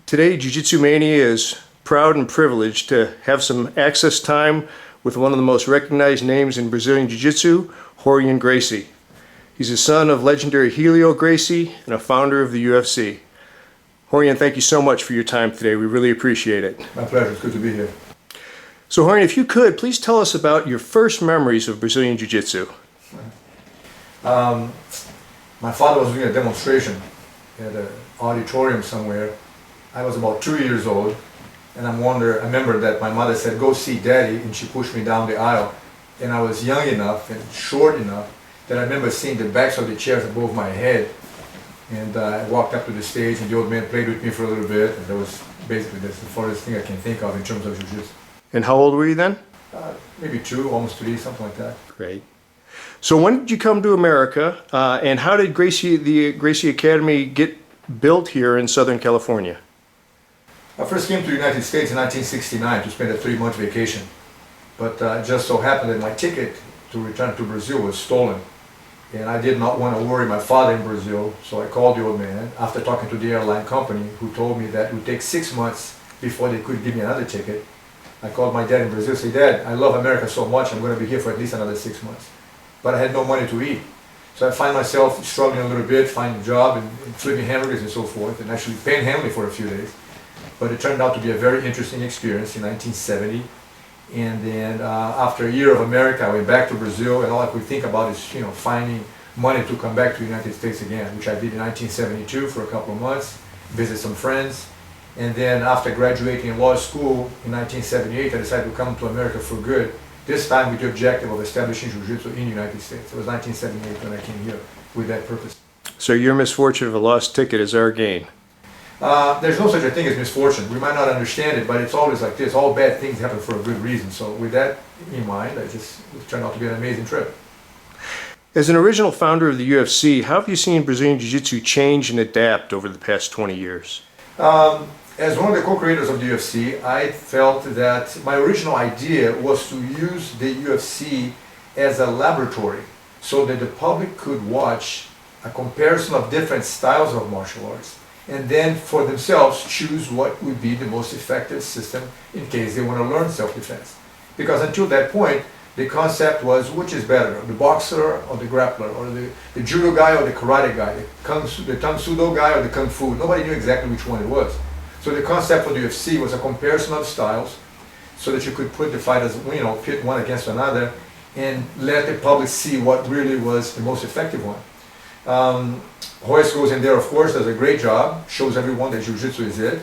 Today, JiuJitsuMania is proud and privileged to have some access time with one of the most recognized names in Brazilian Jiu-Jitsu, Rorion Gracie. He's the son of legendary Rorion Gracie and a founder of the UFC. Rorion, thank you so much for your time today. We really appreciate it. My pleasure. It's good to be here. So Rorion, if you could, please tell us about your first memories of Brazilian Jiu-Jitsu. My father was doing a demonstration at an auditorium somewhere. I was about 2 years old, and I remember that my mother said, "Go see Daddy," and she pushed me down the aisle. And I was young enough and short enough that I remember seeing the backs of the chairs above my head. And I walked up to the stage, and the old man played with me for a little bit, and that's the farthest thing I can think of in terms of jiu-jitsu. And how old were you then? Maybe 2, almost 3, something like that. Great. So when did you come to America, and how did the Gracie Academy get built here in Southern California? I first came to the United States in 1969 to spend a 3-month vacation. But just so happened that my ticket to return to Brazil was stolen. And I did not want to worry my father in Brazil, so I called the old man after talking to the airline company, who told me that it would take 6 months before they could give me another ticket. I called my dad in Brazil and said, "Dad, I love America so much, I'm going to be here for at least another 6 months." But I had no money to eat. So I find myself struggling a little bit, finding a job and flipping hamburgers and so forth, and actually panhandling for a few days. But it turned out to be a very interesting experience in 1970. And then after a year of America, I went back to Brazil, and all I could think about is, finding money to come back to the United States again, which I did in 1972 for a couple of months, visit some friends. And then after graduating in law school in 1978, I decided to come to America for good, this time with the objective of establishing Jiu-Jitsu in the United States. It was 1978 when I came here with that purpose. So your misfortune of a lost ticket is our gain. There's no such a thing as misfortune. We might not understand it, but it's always like this. All bad things happen for a good reason. So with that in mind, it turned out to be an amazing trip. As an original founder of the UFC, how have you seen Brazilian Jiu-Jitsu change and adapt over the past 20 years? As one of the co-creators of the UFC, I felt that my original idea was to use the UFC as a laboratory so that the public could watch a comparison of different styles of martial arts, and then for themselves choose what would be the most effective system in case they want to learn self-defense. Because until that point, the concept was, which is better, the boxer or the grappler, or the judo guy or the karate guy, the tang sudo guy or the kung fu. Nobody knew exactly which one it was. So the concept for the UFC was a comparison of styles so that you could put the fighters, pit one against another and let the public see what really was the most effective one. Royce goes in there, of course, does a great job, shows everyone that Jiu-Jitsu is it,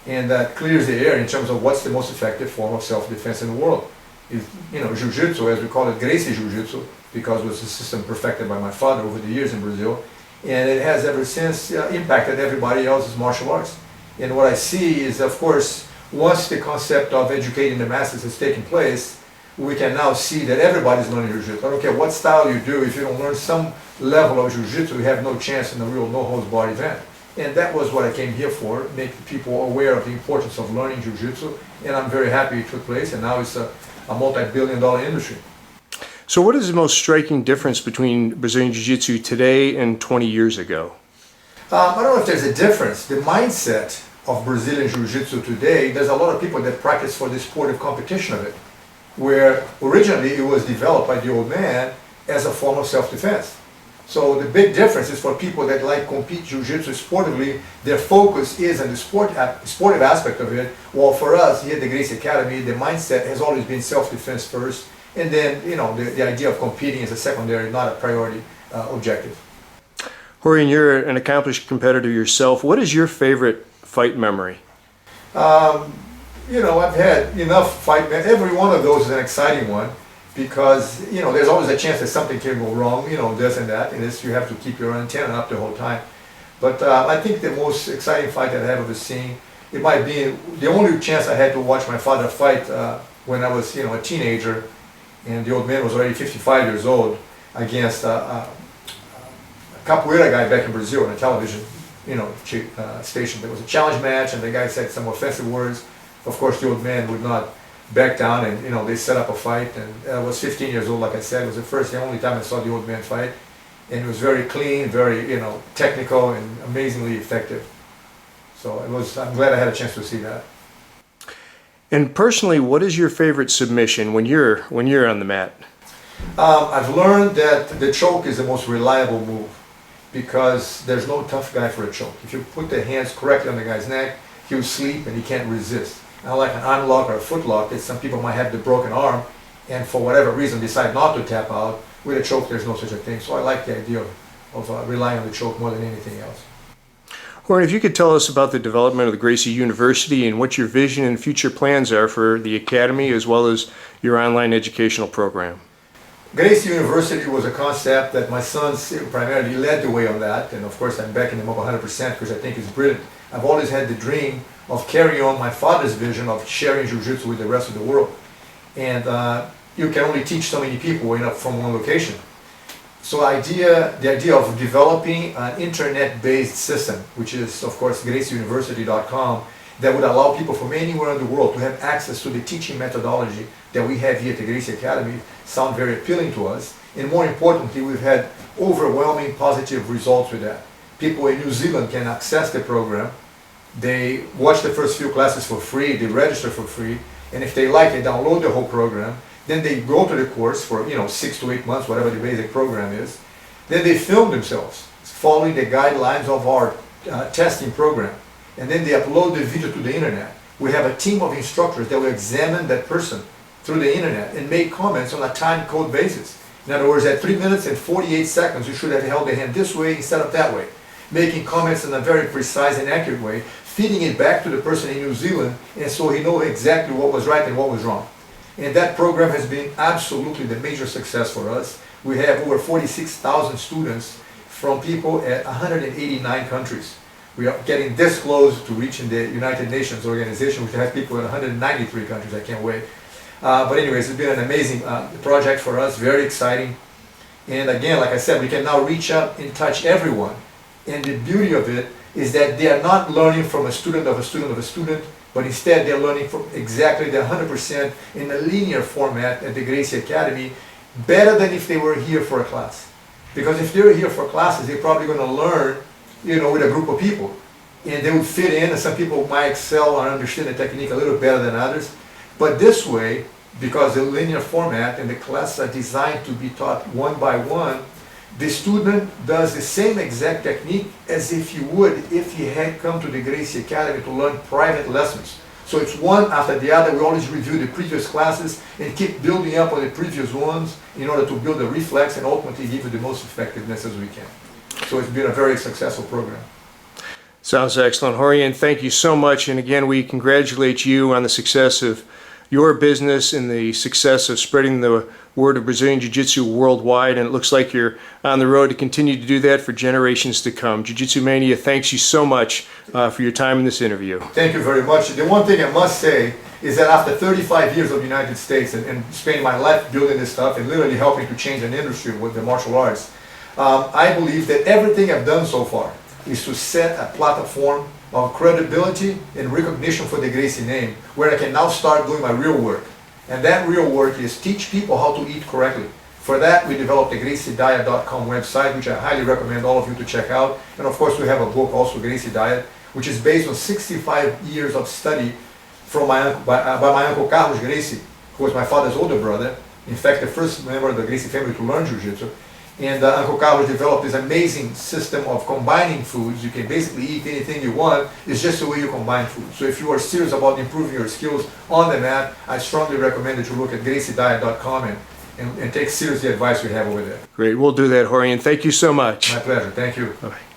and that clears the air in terms of what's the most effective form of self-defense in the world. Jiu-Jitsu, as we call it, Gracie Jiu-Jitsu, because it was a system perfected by my father over the years in Brazil, and it has ever since impacted everybody else's martial arts. And what I see is, of course, once the concept of educating the masses has taken place, we can now see that everybody's learning Jiu-Jitsu. I don't care what style you do, if you don't learn some level of Jiu-Jitsu, you have no chance in a real no-holds-barred event. And that was what I came here for, make people aware of the importance of learning Jiu-Jitsu, and I'm very happy it took place, and now it's a multi-billion-dollar industry. So what is the most striking difference between Brazilian Jiu-Jitsu today and 20 years ago? I don't know if there's a difference. The mindset of Brazilian Jiu-Jitsu today, there's a lot of people that practice for the sportive competition of it, where originally it was developed by the old man as a form of self-defense. So the big difference is for people that like compete Jiu-Jitsu sportively, their focus is on the sportive aspect of it, while for us here at the Gracie Academy, the mindset has always been self-defense first, and then the idea of competing is a secondary, not a priority objective. Rorion, you're an accomplished competitor yourself. What is your favorite fight memory? I've had enough fight. Every one of those is an exciting one because, there's always a chance that something can go wrong, this and that, and you have to keep your antenna up the whole time. But I think the most exciting fight that I have ever seen, it might be the only chance I had to watch my father fight when I was, a teenager, and the old man was already 55 years old, against a capoeira guy back in Brazil on a television, station. There was a challenge match, and the guy said some offensive words. Of course, the old man would not back down, and they set up a fight. And I was 15 years old, like I said. It was the only time I saw the old man fight, and it was very clean, very technical, and amazingly effective. So I'm glad I had a chance to see that. And personally, what is your favorite submission when you're on the mat? I've learned that the choke is the most reliable move because there's no tough guy for a choke. If you put the hands correctly on the guy's neck, he'll sleep and he can't resist. Not like an arm lock or a foot lock that some people might have the broken arm and for whatever reason decide not to tap out. With a choke, there's no such a thing. So I like the idea of relying on the choke more than anything else. Rorion, if you could tell us about the development of the Gracie University and what your vision and future plans are for the Academy as well as your online educational program. Gracie University was a concept that my sons primarily led the way on that, and of course I'm backing them up 100% because I think it's brilliant. I've always had the dream of carrying on my father's vision of sharing Jiu-Jitsu with the rest of the world. And you can only teach so many people from one location. So the idea of developing an internet-based system, which is of course GracieUniversity.com, that would allow people from anywhere in the world to have access to the teaching methodology that we have here at the Gracie Academy, sound very appealing to us. And more importantly, we've had overwhelming positive results with that. People in New Zealand can access the program. They watch the first few classes for free, they register for free, and if they like, they download the whole program. Then they go to the course for 6 to 8 months, whatever the basic program is. Then they film themselves, following the guidelines of our testing program. And then they upload the video to the internet. We have a team of instructors that will examine that person through the internet and make comments on a time code basis. In other words, at 3 minutes and 48 seconds, you should have held the hand this way instead of that way. Making comments in a very precise and accurate way, feeding it back to the person in New Zealand, and so he knows exactly what was right and what was wrong. And that program has been absolutely the major success for us. We have over 46,000 students from people at 189 countries. We are getting this close to reaching the United Nations organization, which has people in 193 countries. I can't wait. But anyways, it's been an amazing project for us, very exciting. And again, like I said, we can now reach out and touch everyone. And the beauty of it is that they are not learning from a student of a student of a student, but instead they're learning from exactly the 100% in a linear format at the Gracie Academy, better than if they were here for a class. Because if they were here for classes, they're probably going to learn, with a group of people. And they would fit in, and some people might excel or understand the technique a little better than others. But this way, because the linear format and the classes are designed to be taught one by one, the student does the same exact technique as if he would if he had come to the Gracie Academy to learn private lessons. So it's one after the other. We always review the previous classes and keep building up on the previous ones in order to build a reflex and ultimately give you the most effectiveness as we can. So it's been a very successful program. Sounds excellent. Rorion, thank you so much. And again, we congratulate you on the success of your business and the success of spreading the word of Brazilian Jiu-Jitsu worldwide. And it looks like you're on the road to continue to do that for generations to come. JiuJitsuMania thanks you so much for your time in this interview. Thank you very much. The one thing I must say is that after 35 years of the United States and spending my life building this stuff and literally helping to change an industry with the martial arts, I believe that everything I've done so far is to set a platform of credibility and recognition for the Gracie name, where I can now start doing my real work. And that real work is teach people how to eat correctly. For that, we developed the GracieDiet.com website, which I highly recommend all of you to check out. And of course, we have a book also, Gracie Diet, which is based on 65 years of study from by my uncle Carlos Gracie, who was my father's older brother. In fact, the first member of the Gracie family to learn Jiu-Jitsu. And Uncle Carlos developed this amazing system of combining foods. You can basically eat anything you want. It's just the way you combine food. So if you are serious about improving your skills on the mat, I strongly recommend that you look at GracieDiet.com and take seriously the advice we have over there. Great. We'll do that, Rorion. Thank you so much. My pleasure. Thank you. Bye-bye.